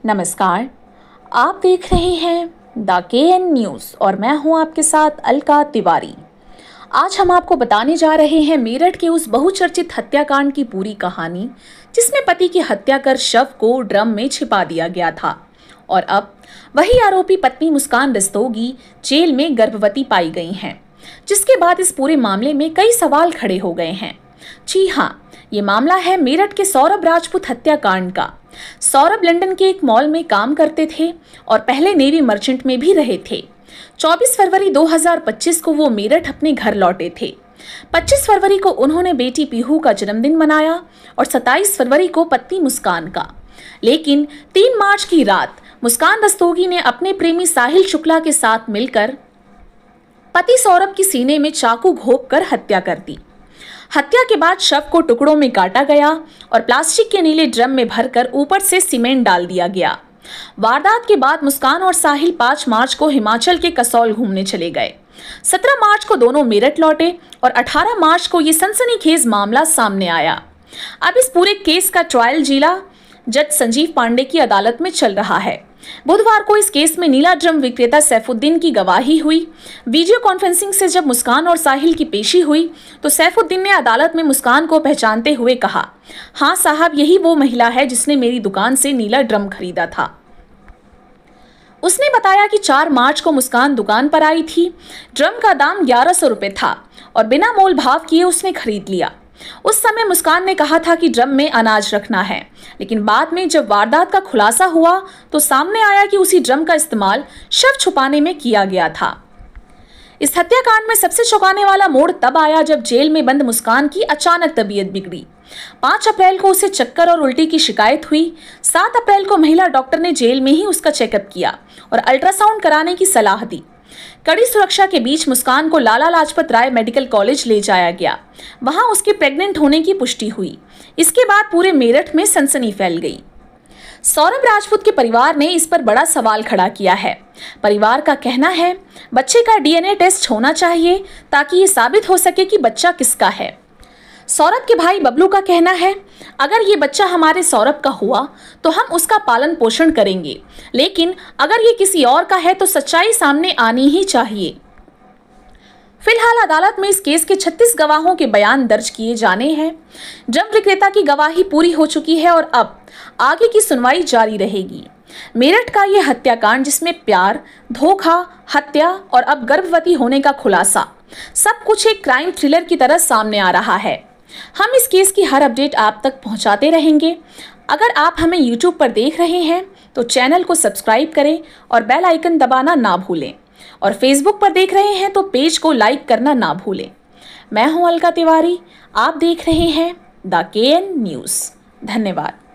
नमस्कार, आप देख रहे हैं द KN न्यूज़ और मैं हूं आपके साथ अलका तिवारी। आज हम आपको बताने जा रहे हैं मेरठ के उस बहुचर्चित हत्याकांड की पूरी कहानी, जिसमें पति की हत्या कर शव को ड्रम में छिपा दिया गया था और अब वही आरोपी पत्नी मुस्कान रस्तोगी जेल में गर्भवती पाई गई हैं, जिसके बाद इस पूरे मामले में कई सवाल खड़े हो गए हैं। जी हाँ, ये मामला है मेरठ के सौरभ राजपूत हत्याकांड का। सौरभ लंदन के एक मॉल में काम करते थे और पहले नेवी मर्चेंट में भी रहे थे। 24 फरवरी 2025 को वो मेरठ अपने घर लौटे थे। 25 फरवरी को उन्होंने बेटी पीहू का जन्मदिन मनाया और 27 फरवरी को पत्नी मुस्कान का। लेकिन 3 मार्च की रात मुस्कान रस्तोगी ने अपने प्रेमी साहिल शुक्ला के साथ मिलकर पति सौरभ की सीने में चाकू घोंपकर हत्या कर दी। हत्या के बाद शव को टुकड़ों में काटा गया और प्लास्टिक के नीले ड्रम में भरकर ऊपर से सीमेंट डाल दिया गया। वारदात के बाद मुस्कान और साहिल 5 मार्च को हिमाचल के कसौल घूमने चले गए। 17 मार्च को दोनों मेरठ लौटे और 18 मार्च को ये सनसनीखेज मामला सामने आया। अब इस पूरे केस का ट्रायल जिला जज संजीव पांडे की अदालत में चल रहा है। बुधवार को इस केस में नीला ड्रम विक्रेता सैफुद्दीन की गवाही हुई। वीडियो कॉन्फ्रेंसिंग से जब मुस्कान और साहिल की पेशी हुई तो सैफुद्दीन ने अदालत में मुस्कान को पहचानते हुए कहा, हाँ साहब, यही वो महिला है जिसने मेरी दुकान से नीला ड्रम खरीदा था। उसने बताया कि 4 मार्च को मुस्कान दुकान पर आई थी। ड्रम का दाम 1100 रुपए था और बिना मोल भाव किए उसने खरीद लिया। उस समय मुस्कान ने कहा था कि ड्रम में अनाज रखना है, लेकिन बाद में जब वारदात का खुलासा हुआ तो सामने आया कि उसी ड्रम का इस्तेमाल शव छुपाने में किया गया था। इस हत्याकांड में सबसे चौंकाने वाला मोड़ तब आया जब जेल में बंद मुस्कान की अचानक तबीयत बिगड़ी। 5 अप्रैल को उसे चक्कर और उल्टी की शिकायत हुई। 7 अप्रैल को महिला डॉक्टर ने जेल में ही उसका चेकअप किया और अल्ट्रासाउंड कराने की सलाह दी। कड़ी सुरक्षा के बीच मुस्कान को लाला लाजपत राय मेडिकल कॉलेज ले जाया गया। वहां उसके प्रेग्नेंट होने की पुष्टि हुई। इसके बाद पूरे मेरठ में सनसनी फैल गई। सौरभ राजपूत के परिवार ने इस पर बड़ा सवाल खड़ा किया है। परिवार का कहना है बच्चे का DNA टेस्ट होना चाहिए ताकि ये साबित हो सके कि बच्चा किसका है। सौरभ के भाई बबलू का कहना है, अगर ये बच्चा हमारे सौरभ का हुआ तो हम उसका पालन पोषण करेंगे, लेकिन अगर ये किसी और का है तो सच्चाई सामने आनी ही चाहिए। फिलहाल अदालत में इस केस के 36 गवाहों के बयान दर्ज किए जाने हैं। ड्रम विक्रेता की गवाही पूरी हो चुकी है और अब आगे की सुनवाई जारी रहेगी। मेरठ का यह हत्याकांड, जिसमें प्यार, धोखा, हत्या और अब गर्भवती होने का खुलासा, सब कुछ एक क्राइम थ्रिलर की तरह सामने आ रहा है। हम इस केस की हर अपडेट आप तक पहुंचाते रहेंगे। अगर आप हमें YouTube पर देख रहे हैं तो चैनल को सब्सक्राइब करें और बेल आइकन दबाना ना भूलें, और Facebook पर देख रहे हैं तो पेज को लाइक करना ना भूलें। मैं हूं अलका तिवारी, आप देख रहे हैं द KN न्यूज़। धन्यवाद।